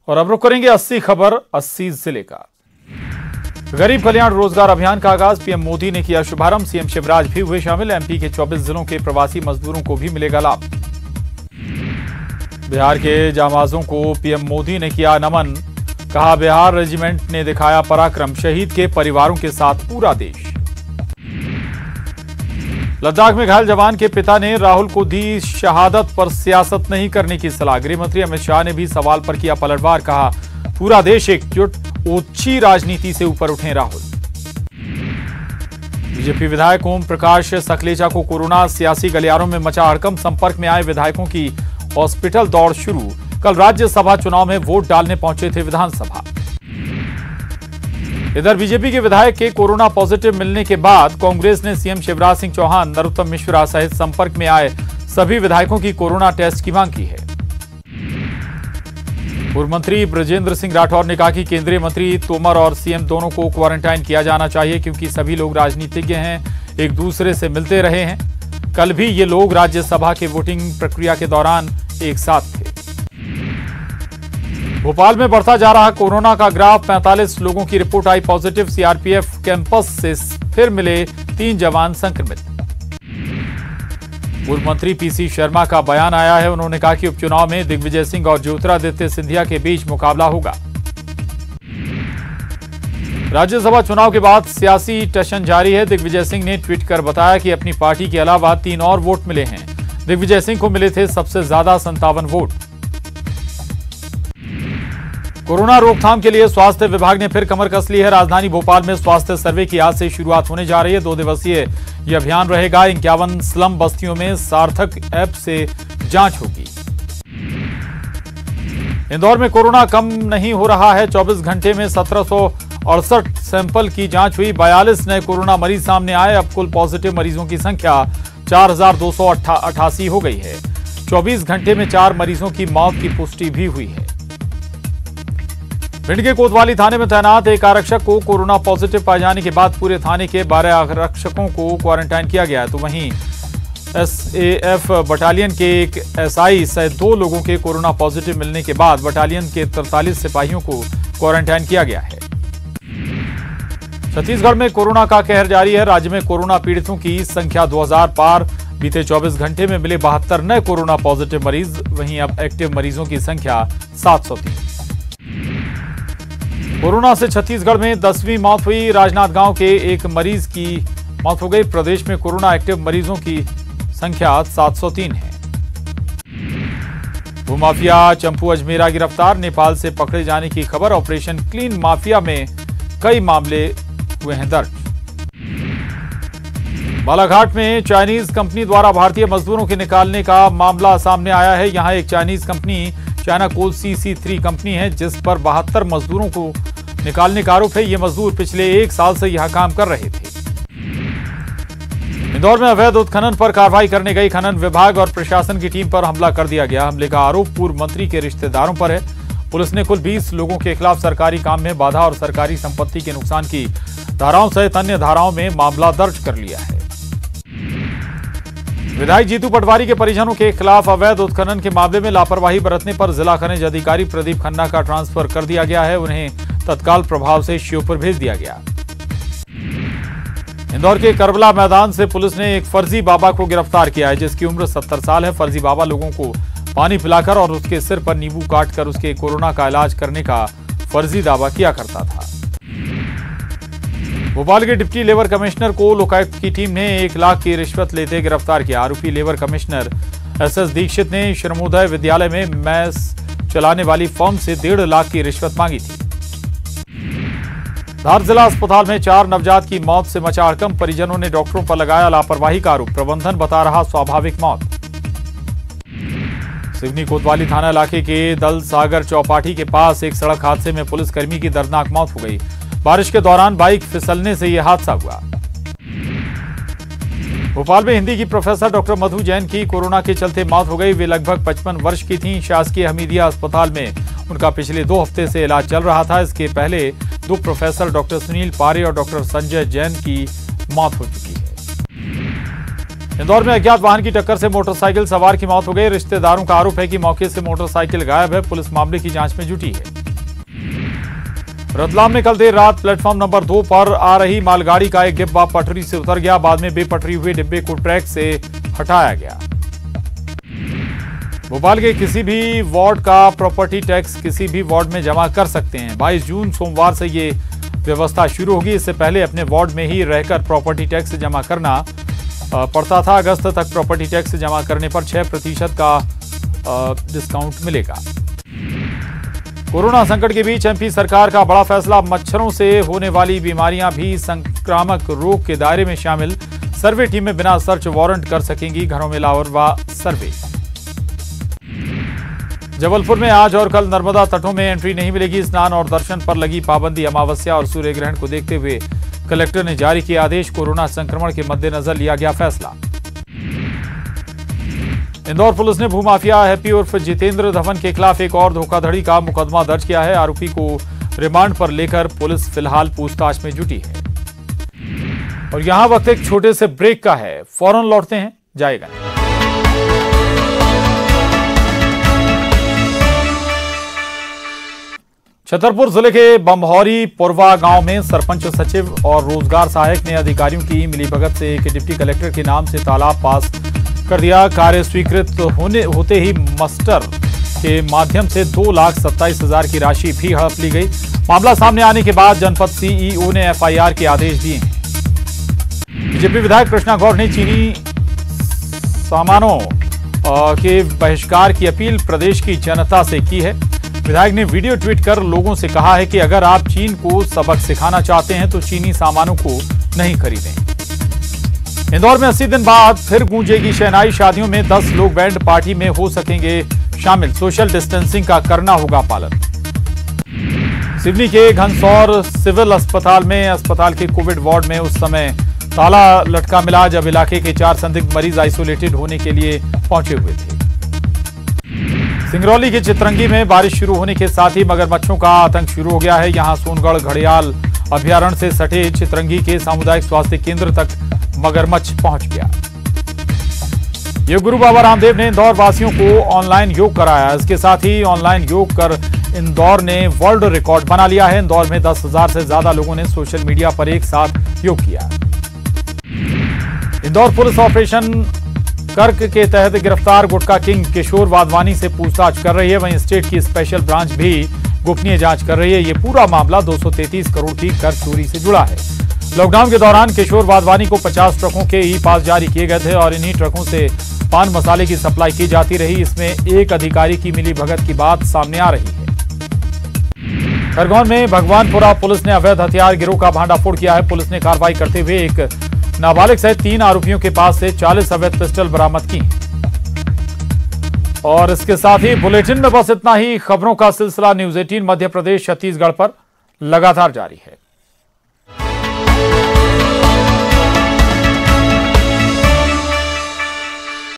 और अब रुक करेंगे 80 खबर 80 जिले का। गरीब कल्याण रोजगार अभियान का आगाज पीएम मोदी ने किया शुभारंभ। सीएम शिवराज भी हुए शामिल। एमपी के 24 जिलों के प्रवासी मजदूरों को भी मिलेगा लाभ। बिहार के जांबाजों को पीएम मोदी ने किया नमन। कहा, बिहार रेजिमेंट ने दिखाया पराक्रम। शहीद के परिवारों के साथ पूरा देश। लद्दाख में घायल जवान के पिता ने राहुल को दी शहादत पर सियासत नहीं करने की सलाह। गृह मंत्री अमित शाह ने भी सवाल पर किया पलटवार। कहा, पूरा देश एकजुट, ओछी राजनीति से ऊपर उठे राहुल। बीजेपी विधायक ओम प्रकाश सकलेचा को कोरोना। सियासी गलियारों में मचा हड़कंप। संपर्क में आए विधायकों की हॉस्पिटल दौड़ शुरू। कल राज्यसभा चुनाव में वोट डालने पहुंचे थे विधानसभा। इधर बीजेपी के विधायक के कोरोना पॉजिटिव मिलने के बाद कांग्रेस ने सीएम शिवराज सिंह चौहान, नरोत्तम मिश्रा सहित संपर्क में आए सभी विधायकों की कोरोना टेस्ट की मांग की है। पूर्व मंत्री बृजेंद्र सिंह राठौर ने कहा कि केंद्रीय मंत्री तोमर और सीएम दोनों को क्वारंटाइन किया जाना चाहिए, क्योंकि सभी लोग राजनीतिज्ञ हैं, एक दूसरे से मिलते रहे हैं। कल भी ये लोग राज्यसभा के वोटिंग प्रक्रिया के दौरान एक साथ थे। भोपाल में बढ़ता जा रहा कोरोना का ग्राफ। 45 लोगों की रिपोर्ट आई पॉजिटिव। सीआरपीएफ कैंपस से फिर मिले 3 जवान संक्रमित। पूर्व मंत्री पीसी शर्मा का बयान आया है। उन्होंने कहा कि उपचुनाव में दिग्विजय सिंह और ज्योतिरादित्य सिंधिया के बीच मुकाबला होगा। राज्यसभा चुनाव के बाद सियासी टशन जारी है। दिग्विजय सिंह ने ट्वीट कर बताया कि अपनी पार्टी के अलावा 3 और वोट मिले हैं। दिग्विजय सिंह को मिले थे सबसे ज्यादा 57 वोट। कोरोना रोकथाम के लिए स्वास्थ्य विभाग ने फिर कमर कस ली है। राजधानी भोपाल में स्वास्थ्य सर्वे की आज से शुरुआत होने जा रही है। 2 दिवसीय यह अभियान रहेगा। 51 स्लम बस्तियों में सार्थक ऐप से जांच होगी। इंदौर में कोरोना कम नहीं हो रहा है। 24 घंटे में 1768 सैंपल की जांच हुई। 42 नए कोरोना मरीज सामने आए। अब कुल पॉजिटिव मरीजों की संख्या 4288 हो गई है। 24 घंटे में 4 मरीजों की मौत की पुष्टि भी हुई है। भिंड के कोतवाली थाने में तैनात एक आरक्षक को कोरोना पॉजिटिव पाए जाने के बाद पूरे थाने के 12 आरक्षकों को क्वारंटाइन किया गया है। तो वहीं एसएएफ बटालियन के एक एसआई सहित 2 लोगों के कोरोना पॉजिटिव मिलने के बाद बटालियन के 43 सिपाहियों को क्वारंटाइन किया गया है। छत्तीसगढ़ में कोरोना का कहर जारी है। राज्य में कोरोना पीड़ितों की संख्या 2000 पार। बीते 24 घंटे में मिले 72 नए कोरोना पॉजिटिव मरीज। वहीं अब एक्टिव मरीजों की संख्या 703। कोरोना से छत्तीसगढ़ में 10वीं मौत हुई। राजनांदगांव के एक मरीज की मौत हो गई। प्रदेश में कोरोना एक्टिव मरीजों की संख्या 703 है। भूमाफिया चंपू अजमेरा गिरफ्तार। नेपाल से पकड़े जाने की खबर। ऑपरेशन क्लीन माफिया में कई मामले हुए हैं दर्ज। बालाघाट में चाइनीज कंपनी द्वारा भारतीय मजदूरों के निकालने का मामला सामने आया है। यहां एक चाइनीज कंपनी चाइना कोल CC3 कंपनी है, जिस पर 72 मजदूरों को निकालने का आरोप है। ये मजदूर पिछले 1 साल से यहां काम कर रहे थे। इंदौर में अवैध उत्खनन पर कार्रवाई करने गई खनन विभाग और प्रशासन की टीम पर हमला कर दिया गया। हमले का आरोप पूर्व मंत्री के रिश्तेदारों पर है। पुलिस ने कुल 20 लोगों के खिलाफ सरकारी काम में बाधा और सरकारी संपत्ति के नुकसान की धाराओं सहित अन्य धाराओं में मामला दर्ज कर लिया है। विधायक जीतू पटवारी के परिजनों के खिलाफ अवैध उत्खनन के मामले में लापरवाही बरतने पर जिला खनिज अधिकारी प्रदीप खन्ना का ट्रांसफर कर दिया गया है। उन्हें तत्काल प्रभाव से श्योपुर भेज दिया गया। इंदौर के करबला मैदान से पुलिस ने एक फर्जी बाबा को गिरफ्तार किया है, जिसकी उम्र 70 साल है। फर्जी बाबा लोगों को पानी पिलाकर और उसके सिर पर नींबू काटकर उसके कोरोना का इलाज करने का फर्जी दावा किया करता था। भोपाल के डिप्टी लेबर कमिश्नर को लोकायुक्त की टीम ने 1 लाख की रिश्वत लेते गिरफ्तार किया। आरोपी लेबर कमिश्नर SS दीक्षित ने श्रमोदय विद्यालय में मैस चलाने वाली फर्म से 1.5 लाख की रिश्वत मांगी थी। धार जिला अस्पताल में 4 नवजात की मौत से मचा हड़कंप। परिजनों ने डॉक्टरों पर लगाया लापरवाही का आरोप। प्रबंधन बता रहा स्वाभाविक मौत। सिवनी कोतवाली थाना इलाके के दल सागर चौपाटी के पास एक सड़क हादसे में पुलिसकर्मी की दर्दनाक मौत हो गई। बारिश के दौरान बाइक फिसलने से यह हादसा हुआ। भोपाल में हिंदी की प्रोफेसर डॉक्टर मधु जैन की कोरोना के चलते मौत हो गई। वे लगभग 55 वर्ष की थीं। शासकीय हमीदिया अस्पताल में उनका पिछले 2 हफ्ते से इलाज चल रहा था। इसके पहले 2 प्रोफेसर डॉक्टर सुनील पारे और डॉक्टर संजय जैन की मौत हो चुकी है। इंदौर में अज्ञात वाहन की टक्कर से मोटरसाइकिल सवार की मौत हो गई। रिश्तेदारों का आरोप है कि मौके से मोटरसाइकिल गायब है। पुलिस मामले की जांच में जुटी है। रतलाम में कल देर रात प्लेटफॉर्म नंबर 2 पर आ रही मालगाड़ी का एक डिब्बा पटरी से उतर गया। बाद में बेपटरी हुए डिब्बे को ट्रैक से हटाया गया। भोपाल के किसी भी वार्ड का प्रॉपर्टी टैक्स किसी भी वार्ड में जमा कर सकते हैं। 22 जून सोमवार से ये व्यवस्था शुरू होगी। इससे पहले अपने वार्ड में ही रहकर प्रॉपर्टी टैक्स जमा करना पड़ता था। अगस्त तक प्रॉपर्टी टैक्स जमा करने पर 6% का डिस्काउंट मिलेगा। कोरोना संकट के बीच एमपी सरकार का बड़ा फैसला, मच्छरों से होने वाली बीमारियां भी संक्रामक रोग के दायरे में शामिल। सर्वे टीमें बिना सर्च वारंट कर सकेंगी घरों में लावा सर्वे। जबलपुर में आज और कल नर्मदा तटों में एंट्री नहीं मिलेगी। स्नान और दर्शन पर लगी पाबंदी। अमावस्या और सूर्य ग्रहण को देखते हुए कलेक्टर ने जारी किया आदेश। कोरोना संक्रमण के मद्देनजर लिया गया फैसला। इंदौर पुलिस ने भूमाफिया हैप्पी उर्फ जितेंद्र धवन के खिलाफ एक और धोखाधड़ी का मुकदमा दर्ज किया है। आरोपी को रिमांड पर लेकर पुलिस फिलहाल पूछताछ में जुटी है। और यहां वक्त एक छोटे से ब्रेक का है, फौरन लौटते हैं, जाएगा नहीं। छतरपुर जिले के बम्हौरी पुरवा गांव में सरपंच सचिव और रोजगार सहायक ने अधिकारियों की मिलीभगत से एक डिप्टी कलेक्टर के नाम से तालाब पास कर दिया। कार्य स्वीकृत होते ही मस्टर के माध्यम से 2,27,000 की राशि भी हड़प ली गई। मामला सामने आने के बाद जनपद सीईओ ने एफआईआर के आदेश दिए हैं। बीजेपी विधायक कृष्णा गौर ने चीनी सामानों के बहिष्कार की अपील प्रदेश की जनता से की है। विधायक ने वीडियो ट्वीट कर लोगों से कहा है कि अगर आप चीन को सबक सिखाना चाहते हैं तो चीनी सामानों को नहीं खरीदें। इंदौर में 80 दिन बाद फिर गूंजेगी शहनाई। शादियों में 10 लोग बैंड पार्टी में हो सकेंगे शामिल। सोशल डिस्टेंसिंग का करना होगा पालन। सिवनी के घनसौर सिविल अस्पताल में अस्पताल के कोविड वार्ड में उस समय ताला लटका मिला जब इलाके के 4 संदिग्ध मरीज आइसोलेटेड होने के लिए पहुंचे हुए थे। सिंगरौली के चितरंगी में बारिश शुरू होने के साथ ही मगरमच्छों का आतंक शुरू हो गया है। यहां सोनगढ़ घड़ियाल अभयारण्य से सटे चितरंगी के सामुदायिक स्वास्थ्य केंद्र तक मगरमच्छ पहुंच गया। योग गुरु बाबा रामदेव ने इंदौर वासियों को ऑनलाइन योग कराया। इसके साथ ही ऑनलाइन योग कर इंदौर ने वर्ल्ड रिकॉर्ड बना लिया है। इंदौर में 10,000 से ज्यादा लोगों ने सोशल मीडिया पर एक साथ योग किया। इंदौर पुलिस ऑपरेशन कर्क के तहत गिरफ्तार गुटखा किंग किशोर वाधवानी से पूछताछ कर रही है। वहीं स्टेट की स्पेशल ब्रांच भी गोपनीय जांच कर रही है। ये पूरा मामला 233 करोड़ की कर चोरी से जुड़ा है। लॉकडाउन के दौरान किशोर वाधवानी को 50 ट्रकों के ई पास जारी किए गए थे और इन्हीं ट्रकों से पान मसाले की सप्लाई की जाती रही। इसमें एक अधिकारी की मिलीभगत की बात सामने आ रही है। खरगोन में भगवानपुरा पुलिस ने अवैध हथियार गिरोह का भांडाफोड़ किया है। पुलिस ने कार्रवाई करते हुए एक नाबालिग सहित 3 आरोपियों के पास से 40 अवैध पिस्टल बरामद की। और इसके साथ ही बुलेटिन में बस इतना ही। खबरों का सिलसिला न्यूज़ 18 मध्य प्रदेश छत्तीसगढ़ पर लगातार जारी है।